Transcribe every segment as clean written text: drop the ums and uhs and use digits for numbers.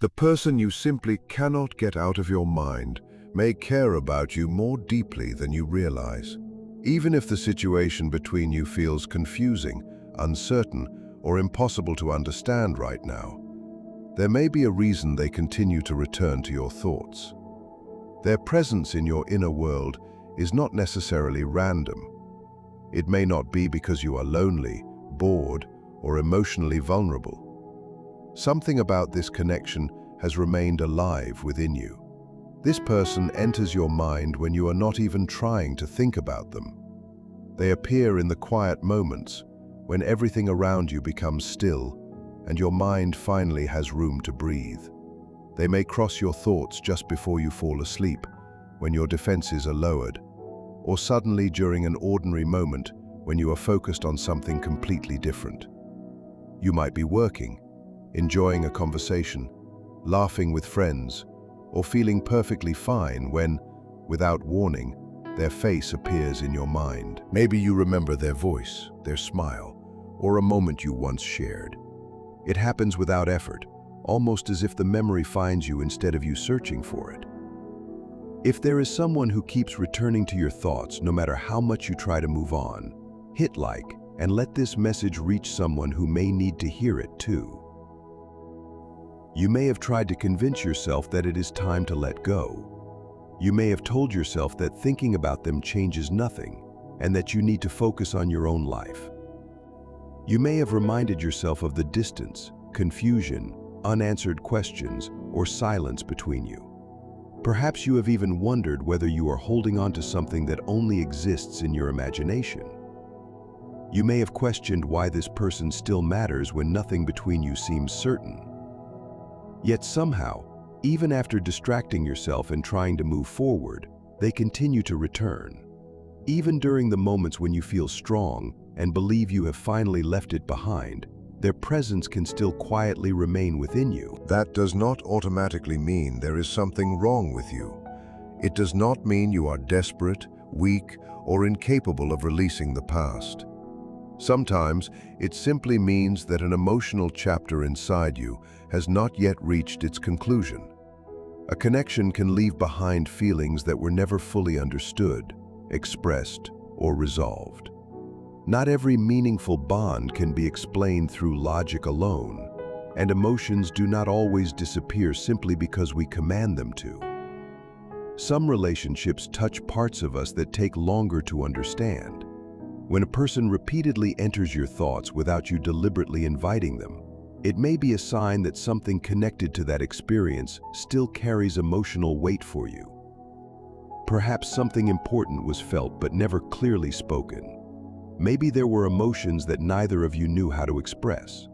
The person you simply cannot get out of your mind may care about you more deeply than you realize. Even if the situation between you feels confusing, uncertain, or impossible to understand right now, there may be a reason they continue to return to your thoughts. Their presence in your inner world is not necessarily random. It may not be because you are lonely, bored, or emotionally vulnerable. Something about this connection has remained alive within you. This person enters your mind when you are not even trying to think about them. They appear in the quiet moments, when everything around you becomes still and your mind finally has room to breathe. They may cross your thoughts just before you fall asleep, when your defenses are lowered, or suddenly during an ordinary moment when you are focused on something completely different. You might be working, enjoying a conversation, laughing with friends, or feeling perfectly fine when, without warning, their face appears in your mind. Maybe you remember their voice, their smile, or a moment you once shared. It happens without effort, almost as if the memory finds you instead of you searching for it. If there is someone who keeps returning to your thoughts no matter how much you try to move on, hit like and let this message reach someone who may need to hear it too. You may have tried to convince yourself that it is time to let go. You may have told yourself that thinking about them changes nothing and that you need to focus on your own life. You may have reminded yourself of the distance, confusion, unanswered questions, or silence between you. Perhaps you have even wondered whether you are holding on to something that only exists in your imagination. You may have questioned why this person still matters when nothing between you seems certain. Yet somehow, even after distracting yourself and trying to move forward, they continue to return. Even during the moments when you feel strong and believe you have finally left it behind, their presence can still quietly remain within you. That does not automatically mean there is something wrong with you. It does not mean you are desperate, weak, or incapable of releasing the past. Sometimes it simply means that an emotional chapter inside you has not yet reached its conclusion. A connection can leave behind feelings that were never fully understood, expressed, or resolved. Not every meaningful bond can be explained through logic alone, and emotions do not always disappear simply because we command them to. Some relationships touch parts of us that take longer to understand. When a person repeatedly enters your thoughts without you deliberately inviting them, it may be a sign that something connected to that experience still carries emotional weight for you. Perhaps something important was felt but never clearly spoken. Maybe there were emotions that neither of you knew how to express.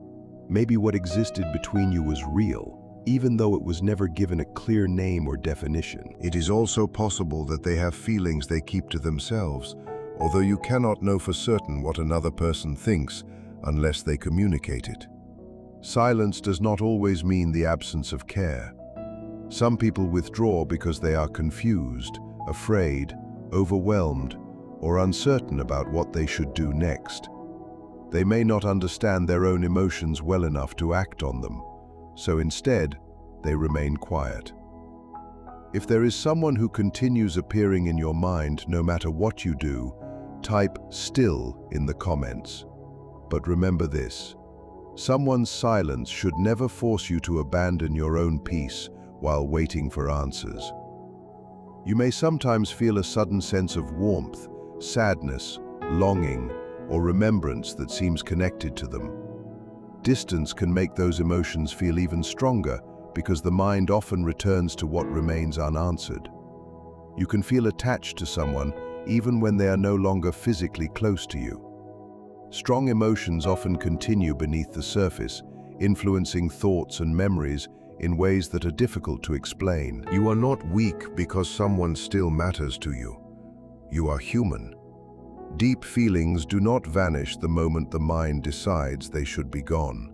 Maybe what existed between you was real, even though it was never given a clear name or definition. It is also possible that they have feelings they keep to themselves, although you cannot know for certain what another person thinks unless they communicate it. Silence does not always mean the absence of care. Some people withdraw because they are confused, afraid, overwhelmed, or uncertain about what they should do next. They may not understand their own emotions well enough to act on them, so instead, they remain quiet. If there is someone who continues appearing in your mind no matter what you do, type "still" in the comments. But remember this: someone's silence should never force you to abandon your own peace while waiting for answers. You may sometimes feel a sudden sense of warmth, sadness, longing, or remembrance that seems connected to them. Distance can make those emotions feel even stronger because the mind often returns to what remains unanswered. You can feel attached to someone even when they are no longer physically close to you. Strong emotions often continue beneath the surface, influencing thoughts and memories in ways that are difficult to explain. You are not weak because someone still matters to you. You are human. Deep feelings do not vanish the moment the mind decides they should be gone.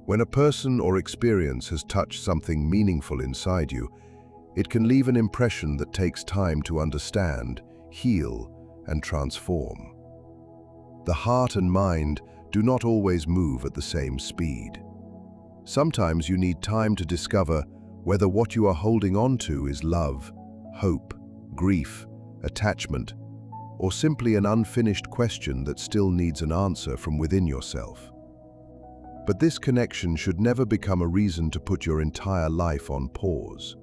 When a person or experience has touched something meaningful inside you, it can leave an impression that takes time to understand, heal, and transform. The heart and mind do not always move at the same speed. Sometimes you need time to discover whether what you are holding on to is love, hope, grief, attachment, or simply an unfinished question that still needs an answer from within yourself. But this connection should never become a reason to put your entire life on pause.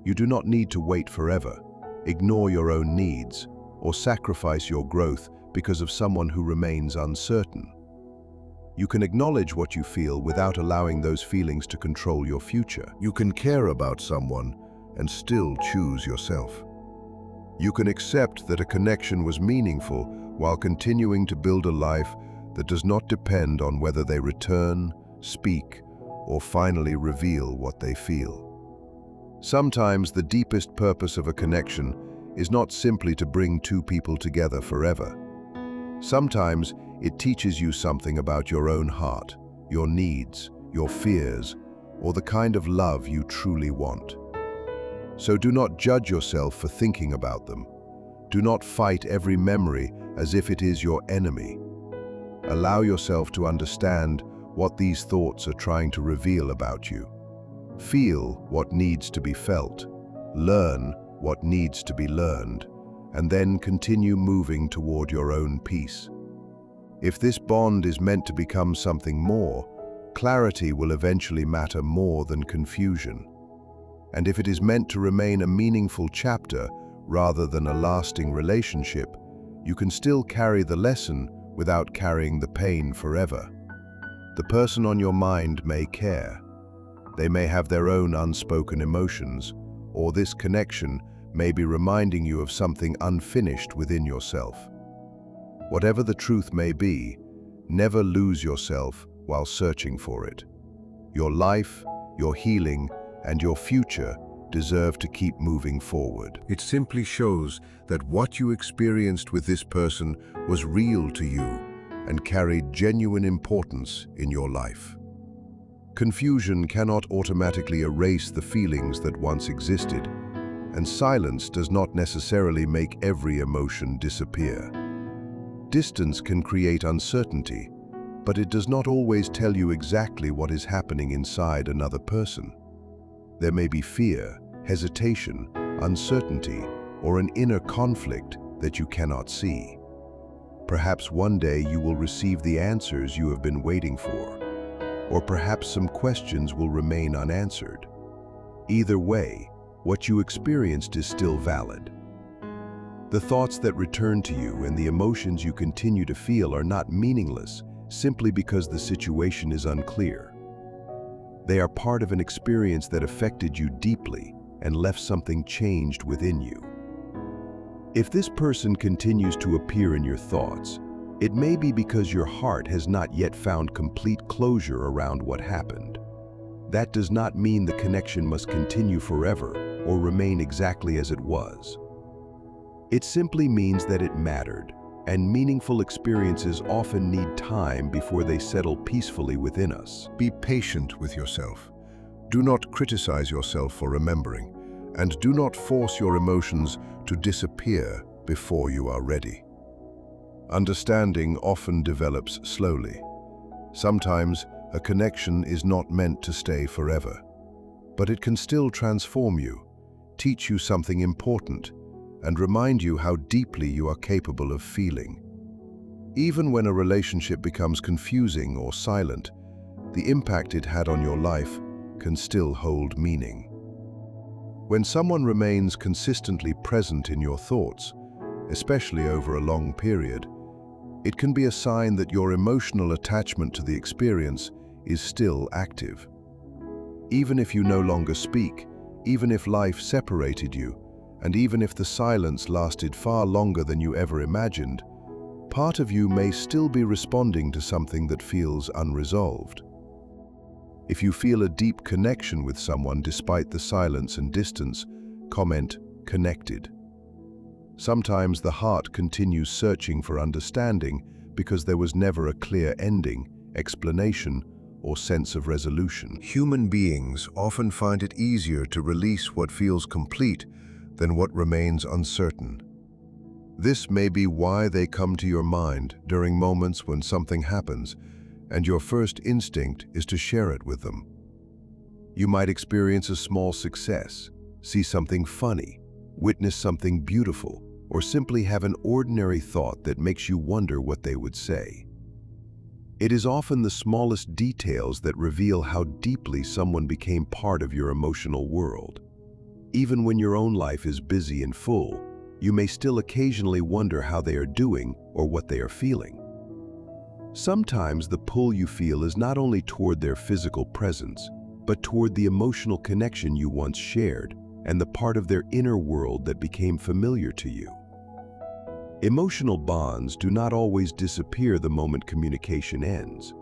You do not need to wait forever, ignore your own needs, or sacrifice your growth because of someone who remains uncertain. You can acknowledge what you feel without allowing those feelings to control your future. You can care about someone and still choose yourself. You can accept that a connection was meaningful while continuing to build a life that does not depend on whether they return, speak, or finally reveal what they feel. Sometimes the deepest purpose of a connection is not simply to bring two people together forever. Sometimes it teaches you something about your own heart, your needs, your fears, or the kind of love you truly want. So do not judge yourself for thinking about them. Do not fight every memory as if it is your enemy. Allow yourself to understand what these thoughts are trying to reveal about you. Feel what needs to be felt, learn what needs to be learned, and then continue moving toward your own peace. If this bond is meant to become something more, clarity will eventually matter more than confusion. And if it is meant to remain a meaningful chapter rather than a lasting relationship, you can still carry the lesson without carrying the pain forever. The person on your mind may care. They may have their own unspoken emotions, or this connection may be reminding you of something unfinished within yourself. Whatever the truth may be, never lose yourself while searching for it. Your life, your healing, and your future deserve to keep moving forward. It simply shows that what you experienced with this person was real to you and carried genuine importance in your life. Confusion cannot automatically erase the feelings that once existed, and silence does not necessarily make every emotion disappear. Distance can create uncertainty, but it does not always tell you exactly what is happening inside another person. There may be fear, hesitation, uncertainty, or an inner conflict that you cannot see. Perhaps one day you will receive the answers you have been waiting for, or perhaps some questions will remain unanswered. Either way, what you experienced is still valid. The thoughts that return to you and the emotions you continue to feel are not meaningless simply because the situation is unclear. They are part of an experience that affected you deeply and left something changed within you. If this person continues to appear in your thoughts, it may be because your heart has not yet found complete closure around what happened. That does not mean the connection must continue forever or remain exactly as it was. It simply means that it mattered, and meaningful experiences often need time before they settle peacefully within us. Be patient with yourself. Do not criticize yourself for remembering, and do not force your emotions to disappear before you are ready. Understanding often develops slowly. Sometimes a connection is not meant to stay forever, but it can still transform you, teach you something important, and remind you how deeply you are capable of feeling. Even when a relationship becomes confusing or silent, the impact it had on your life can still hold meaning. When someone remains consistently present in your thoughts, especially over a long period, it can be a sign that your emotional attachment to the experience is still active. Even if you no longer speak, even if life separated you, and even if the silence lasted far longer than you ever imagined, part of you may still be responding to something that feels unresolved. If you feel a deep connection with someone despite the silence and distance, comment "connected." Sometimes the heart continues searching for understanding because there was never a clear ending, explanation, or sense of resolution. Human beings often find it easier to release what feels complete than what remains uncertain. This may be why they come to your mind during moments when something happens, and your first instinct is to share it with them. You might experience a small success, see something funny, witness something beautiful, or simply have an ordinary thought that makes you wonder what they would say. It is often the smallest details that reveal how deeply someone became part of your emotional world. Even when your own life is busy and full, you may still occasionally wonder how they are doing or what they are feeling. Sometimes the pull you feel is not only toward their physical presence, but toward the emotional connection you once shared and the part of their inner world that became familiar to you. Emotional bonds do not always disappear the moment communication ends.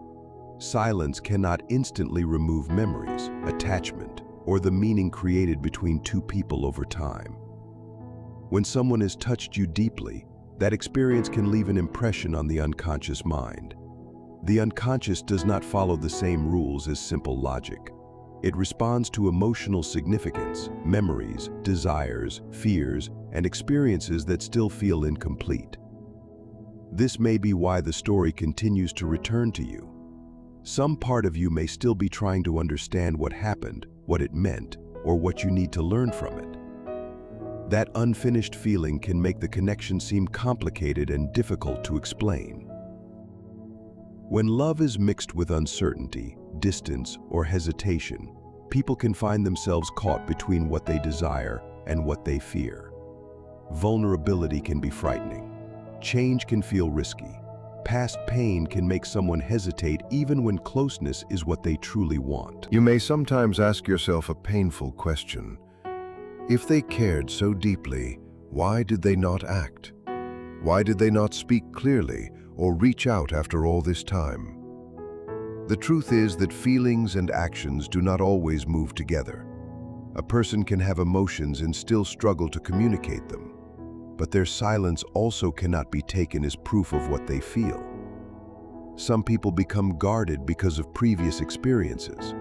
Silence cannot instantly remove memories, attachment, or the meaning created between two people over time. When someone has touched you deeply, that experience can leave an impression on the unconscious mind. The unconscious does not follow the same rules as simple logic. It responds to emotional significance, memories, desires, fears, and experiences that still feel incomplete. This may be why the story continues to return to you. Some part of you may still be trying to understand what happened, what it meant, or what you need to learn from it. That unfinished feeling can make the connection seem complicated and difficult to explain. When love is mixed with uncertainty, distance, or hesitation, people can find themselves caught between what they desire and what they fear. Vulnerability can be frightening. Change can feel risky. Past pain can make someone hesitate even when closeness is what they truly want. You may sometimes ask yourself a painful question. If they cared so deeply, why did they not act? Why did they not speak clearly or reach out after all this time? The truth is that feelings and actions do not always move together. A person can have emotions and still struggle to communicate them, but their silence also cannot be taken as proof of what they feel. Some people become guarded because of previous experiences.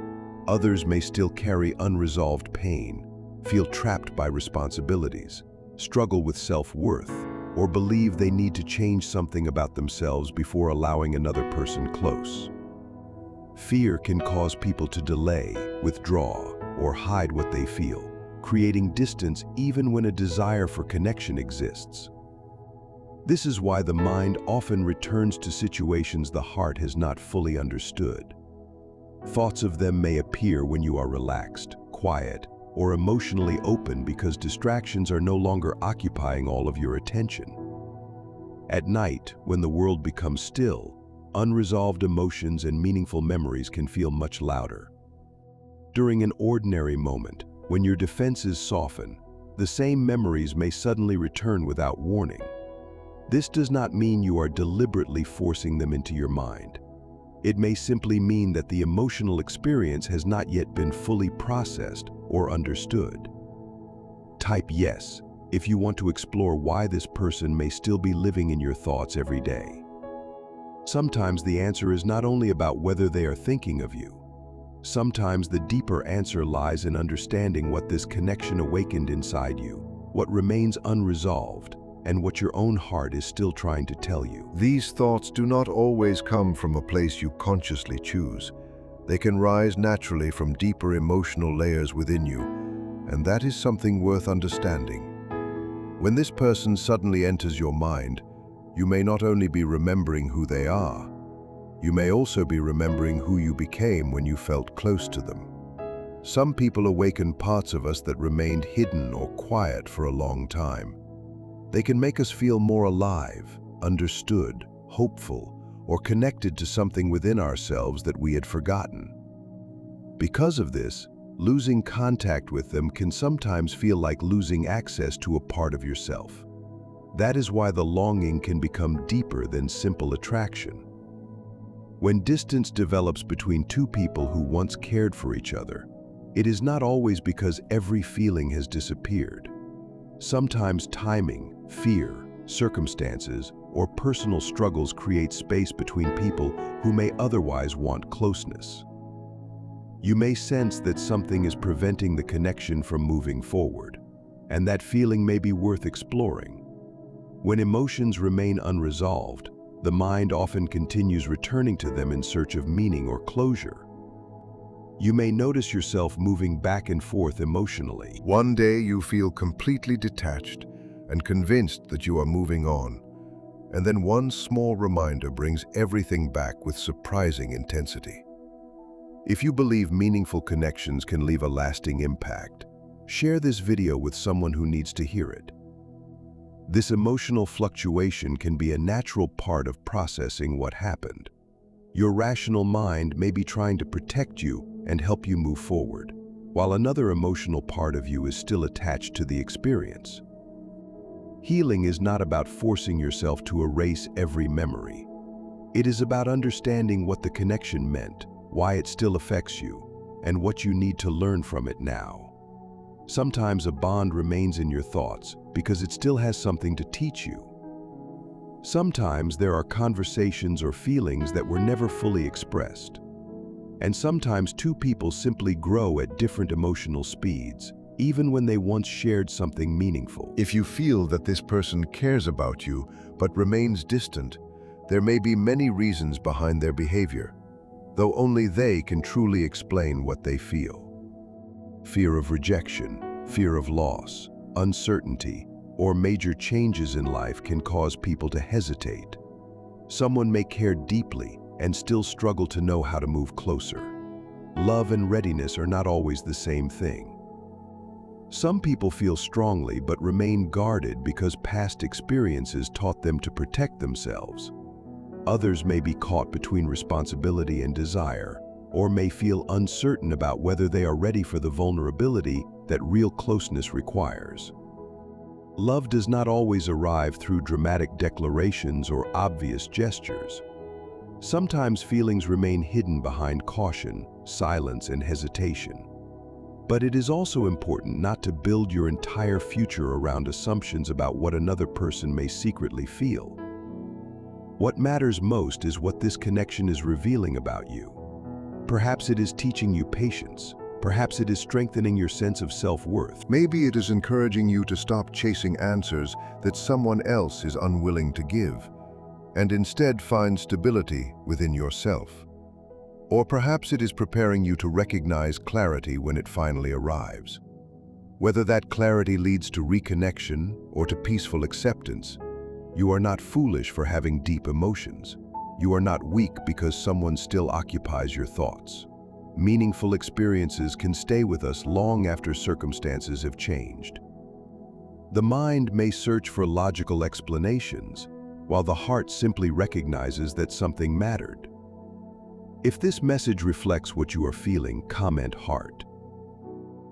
Others may still carry unresolved pain, feel trapped by responsibilities, struggle with self-worth, or believe they need to change something about themselves before allowing another person close. Fear can cause people to delay, withdraw, or hide what they feel, creating distance even when a desire for connection exists. This is why the mind often returns to situations the heart has not fully understood. Thoughts of them may appear when you are relaxed, quiet, or emotionally open because distractions are no longer occupying all of your attention. At night, when the world becomes still, unresolved emotions and meaningful memories can feel much louder. During an ordinary moment, when your defenses soften, the same memories may suddenly return without warning. This does not mean you are deliberately forcing them into your mind. It may simply mean that the emotional experience has not yet been fully processed or understood. Type yes if you want to explore why this person may still be living in your thoughts every day. Sometimes the answer is not only about whether they are thinking of you. Sometimes the deeper answer lies in understanding what this connection awakened inside you, what remains unresolved, and what your own heart is still trying to tell you. These thoughts do not always come from a place you consciously choose. They can rise naturally from deeper emotional layers within you, and that is something worth understanding. When this person suddenly enters your mind, you may not only be remembering who they are, you may also be remembering who you became when you felt close to them. Some people awaken parts of us that remained hidden or quiet for a long time. They can make us feel more alive, understood, hopeful, or connected to something within ourselves that we had forgotten. Because of this, losing contact with them can sometimes feel like losing access to a part of yourself. That is why the longing can become deeper than simple attraction. When distance develops between two people who once cared for each other, it is not always because every feeling has disappeared. Sometimes timing, fear, circumstances, or personal struggles create space between people who may otherwise want closeness. You may sense that something is preventing the connection from moving forward, and that feeling may be worth exploring. When emotions remain unresolved, the mind often continues returning to them in search of meaning or closure. You may notice yourself moving back and forth emotionally. One day you feel completely detached and convinced that you are moving on, and then one small reminder brings everything back with surprising intensity. If you believe meaningful connections can leave a lasting impact, share this video with someone who needs to hear it. This emotional fluctuation can be a natural part of processing what happened. Your rational mind may be trying to protect you and help you move forward, while another emotional part of you is still attached to the experience. Healing is not about forcing yourself to erase every memory. It is about understanding what the connection meant, why it still affects you, and what you need to learn from it now. Sometimes a bond remains in your thoughts because it still has something to teach you. Sometimes there are conversations or feelings that were never fully expressed. And sometimes two people simply grow at different emotional speeds, even when they once shared something meaningful. If you feel that this person cares about you but remains distant, there may be many reasons behind their behavior, though only they can truly explain what they feel. Fear of rejection, fear of loss, uncertainty, or major changes in life can cause people to hesitate. Someone may care deeply and still struggle to know how to move closer. Love and readiness are not always the same thing. Some people feel strongly but remain guarded because past experiences taught them to protect themselves. Others may be caught between responsibility and desire, or may feel uncertain about whether they are ready for the vulnerability that real closeness requires. Love does not always arrive through dramatic declarations or obvious gestures. Sometimes feelings remain hidden behind caution, silence, and hesitation. But it is also important not to build your entire future around assumptions about what another person may secretly feel. What matters most is what this connection is revealing about you. Perhaps it is teaching you patience. Perhaps it is strengthening your sense of self-worth. Maybe it is encouraging you to stop chasing answers that someone else is unwilling to give, and instead find stability within yourself. Or perhaps it is preparing you to recognize clarity when it finally arrives. Whether that clarity leads to reconnection or to peaceful acceptance, you are not foolish for having deep emotions. You are not weak because someone still occupies your thoughts. Meaningful experiences can stay with us long after circumstances have changed. The mind may search for logical explanations, while the heart simply recognizes that something mattered. If this message reflects what you are feeling, comment heart.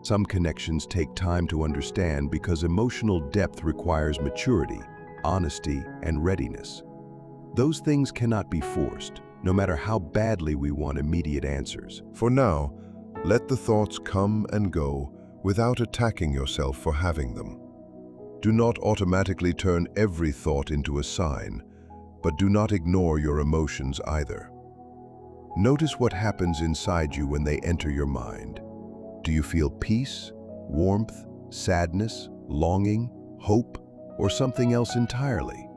Some connections take time to understand because emotional depth requires maturity, honesty, and readiness. Those things cannot be forced, no matter how badly we want immediate answers. For now, let the thoughts come and go without attacking yourself for having them. Do not automatically turn every thought into a sign, but do not ignore your emotions either. Notice what happens inside you when they enter your mind. Do you feel peace, warmth, sadness, longing, hope, or something else entirely?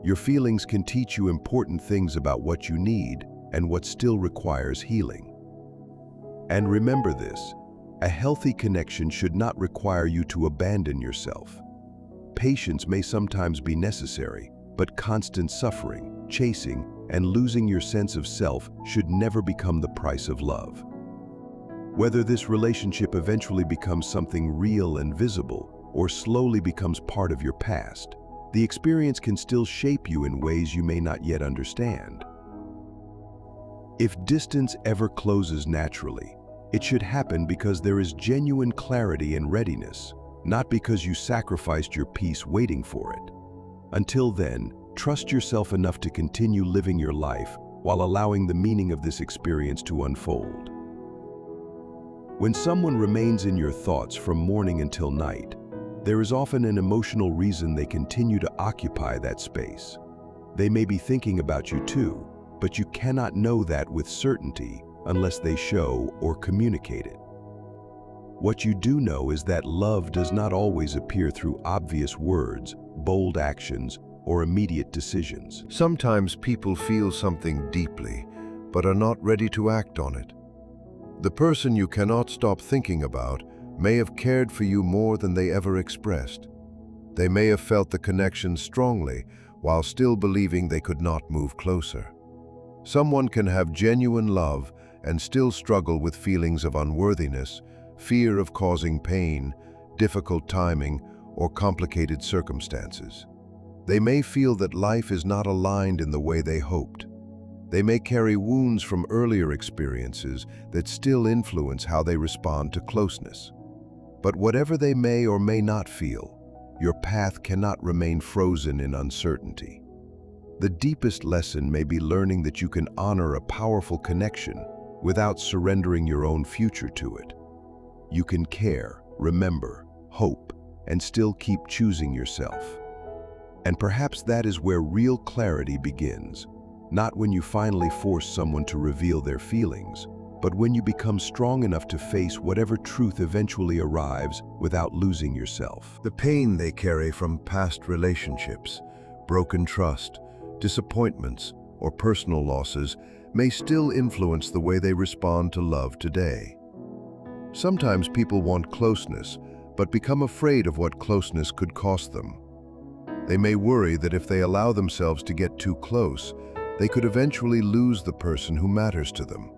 Your feelings can teach you important things about what you need and what still requires healing. And remember this, a healthy connection should not require you to abandon yourself. Patience may sometimes be necessary, but constant suffering, chasing, and losing your sense of self should never become the price of love. Whether this relationship eventually becomes something real and visible, or slowly becomes part of your past, the experience can still shape you in ways you may not yet understand. If distance ever closes naturally, it should happen because there is genuine clarity and readiness, not because you sacrificed your peace waiting for it. Until then, trust yourself enough to continue living your life while allowing the meaning of this experience to unfold. When someone remains in your thoughts from morning until night, there is often an emotional reason they continue to occupy that space. They may be thinking about you too, but you cannot know that with certainty unless they show or communicate it. What you do know is that love does not always appear through obvious words, bold actions, or immediate decisions. Sometimes people feel something deeply, but are not ready to act on it. The person you cannot stop thinking about may have cared for you more than they ever expressed. They may have felt the connection strongly while still believing they could not move closer. Someone can have genuine love and still struggle with feelings of unworthiness, fear of causing pain, difficult timing, or complicated circumstances. They may feel that life is not aligned in the way they hoped. They may carry wounds from earlier experiences that still influence how they respond to closeness. But whatever they may or may not feel, your path cannot remain frozen in uncertainty. The deepest lesson may be learning that you can honor a powerful connection without surrendering your own future to it. You can care, remember, hope, and still keep choosing yourself. And perhaps that is where real clarity begins, not when you finally force someone to reveal their feelings, but when you become strong enough to face whatever truth eventually arrives without losing yourself. The pain they carry from past relationships, broken trust, disappointments, or personal losses may still influence the way they respond to love today. Sometimes people want closeness, but become afraid of what closeness could cost them. They may worry that if they allow themselves to get too close, they could eventually lose the person who matters to them.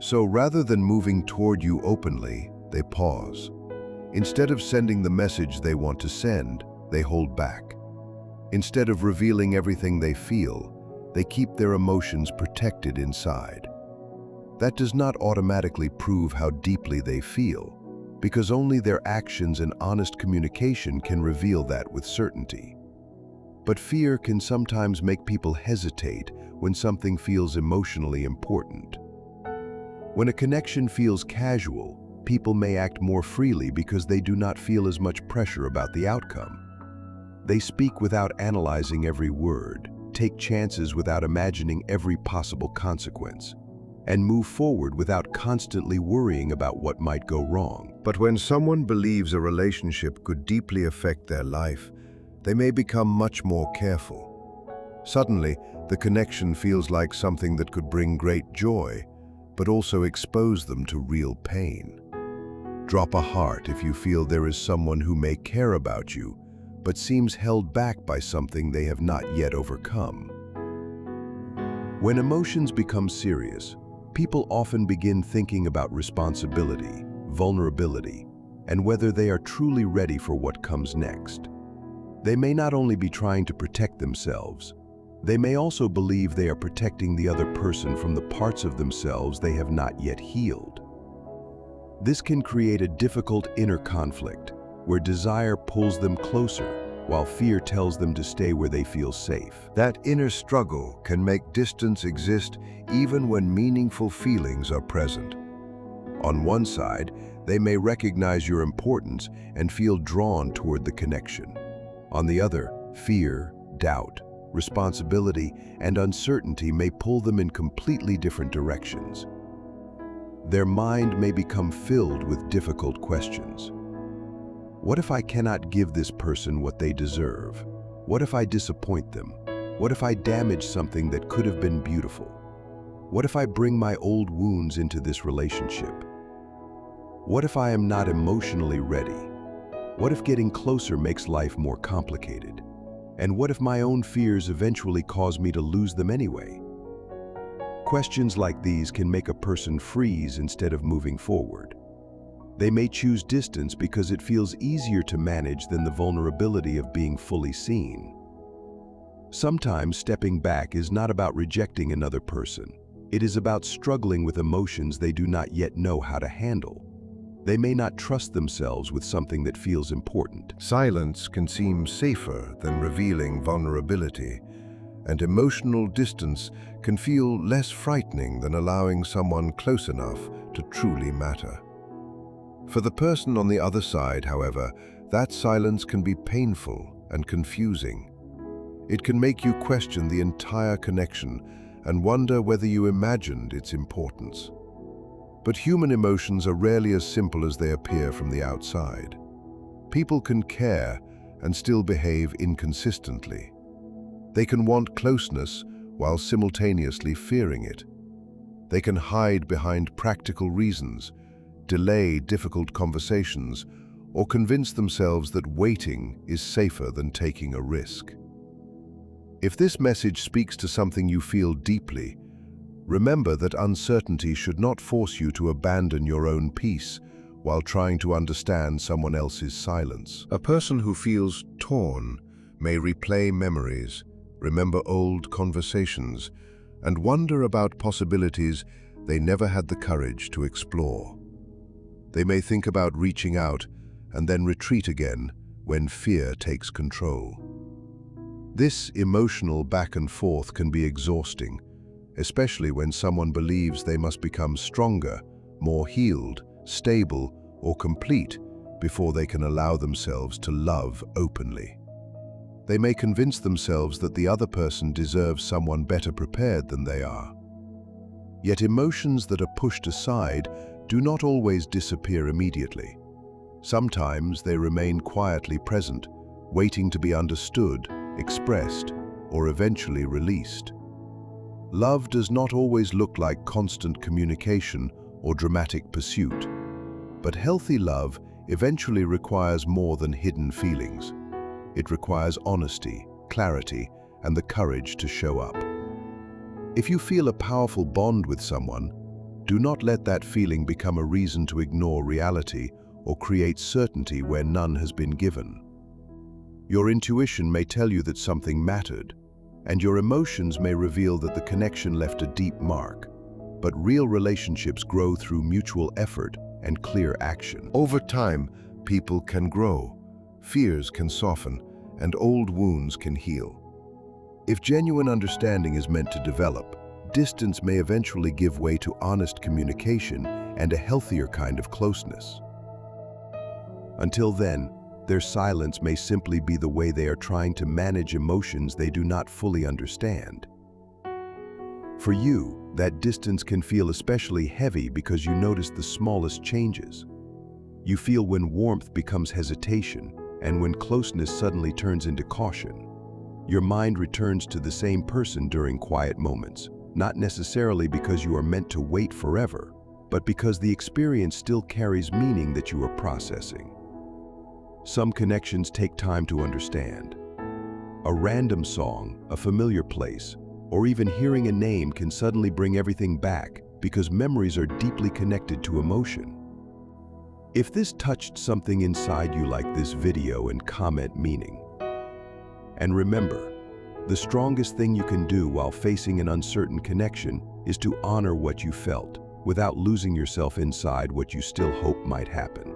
So rather than moving toward you openly, they pause. Instead of sending the message they want to send, they hold back. Instead of revealing everything they feel, they keep their emotions protected inside. That does not automatically prove how deeply they feel, because only their actions and honest communication can reveal that with certainty. But fear can sometimes make people hesitate when something feels emotionally important. When a connection feels casual, people may act more freely because they do not feel as much pressure about the outcome. They speak without analyzing every word, take chances without imagining every possible consequence, and move forward without constantly worrying about what might go wrong. But when someone believes a relationship could deeply affect their life, they may become much more careful. Suddenly, the connection feels like something that could bring great joy, but also expose them to real pain. Drop a heart if you feel there is someone who may care about you, but seems held back by something they have not yet overcome. When emotions become serious, people often begin thinking about responsibility, vulnerability, and whether they are truly ready for what comes next. They may not only be trying to protect themselves, they may also believe they are protecting the other person from the parts of themselves they have not yet healed. This can create a difficult inner conflict where desire pulls them closer while fear tells them to stay where they feel safe. That inner struggle can make distance exist even when meaningful feelings are present. On one side, they may recognize your importance and feel drawn toward the connection. On the other, fear, doubt, responsibility, and uncertainty may pull them in completely different directions. Their mind may become filled with difficult questions. What if I cannot give this person what they deserve? What if I disappoint them? What if I damage something that could have been beautiful? What if I bring my old wounds into this relationship? What if I am not emotionally ready? What if getting closer makes life more complicated? And what if my own fears eventually cause me to lose them anyway? Questions like these can make a person freeze instead of moving forward. They may choose distance because it feels easier to manage than the vulnerability of being fully seen. Sometimes stepping back is not about rejecting another person. It is about struggling with emotions they do not yet know how to handle. They may not trust themselves with something that feels important. Silence can seem safer than revealing vulnerability, and emotional distance can feel less frightening than allowing someone close enough to truly matter. For the person on the other side, however, that silence can be painful and confusing. It can make you question the entire connection and wonder whether you imagined its importance. But human emotions are rarely as simple as they appear from the outside. People can care and still behave inconsistently. They can want closeness while simultaneously fearing it. They can hide behind practical reasons, delay difficult conversations, or convince themselves that waiting is safer than taking a risk. If this message speaks to something you feel deeply, remember that uncertainty should not force you to abandon your own peace while trying to understand someone else's silence. A person who feels torn may replay memories, remember old conversations, and wonder about possibilities they never had the courage to explore. They may think about reaching out and then retreat again when fear takes control. This emotional back and forth can be exhausting, especially when someone believes they must become stronger, more healed, stable, or complete before they can allow themselves to love openly. They may convince themselves that the other person deserves someone better prepared than they are. Yet emotions that are pushed aside do not always disappear immediately. Sometimes they remain quietly present, waiting to be understood, expressed, or eventually released. Love does not always look like constant communication or dramatic pursuit, but healthy love eventually requires more than hidden feelings. It requires honesty, clarity, and the courage to show up. If you feel a powerful bond with someone, do not let that feeling become a reason to ignore reality or create certainty where none has been given. Your intuition may tell you that something mattered, and your emotions may reveal that the connection left a deep mark. But real relationships grow through mutual effort and clear action. Over time, people can grow, fears can soften, and old wounds can heal. If genuine understanding is meant to develop, distance may eventually give way to honest communication and a healthier kind of closeness. Until then, their silence may simply be the way they are trying to manage emotions they do not fully understand. For you, that distance can feel especially heavy because you notice the smallest changes. You feel when warmth becomes hesitation and when closeness suddenly turns into caution. Your mind returns to the same person during quiet moments, not necessarily because you are meant to wait forever, but because the experience still carries meaning that you are processing. Some connections take time to understand. A random song, a familiar place, or even hearing a name can suddenly bring everything back because memories are deeply connected to emotion. If this touched something inside you like this video, and comment meaning. And remember, the strongest thing you can do while facing an uncertain connection is to honor what you felt without losing yourself inside what you still hope might happen.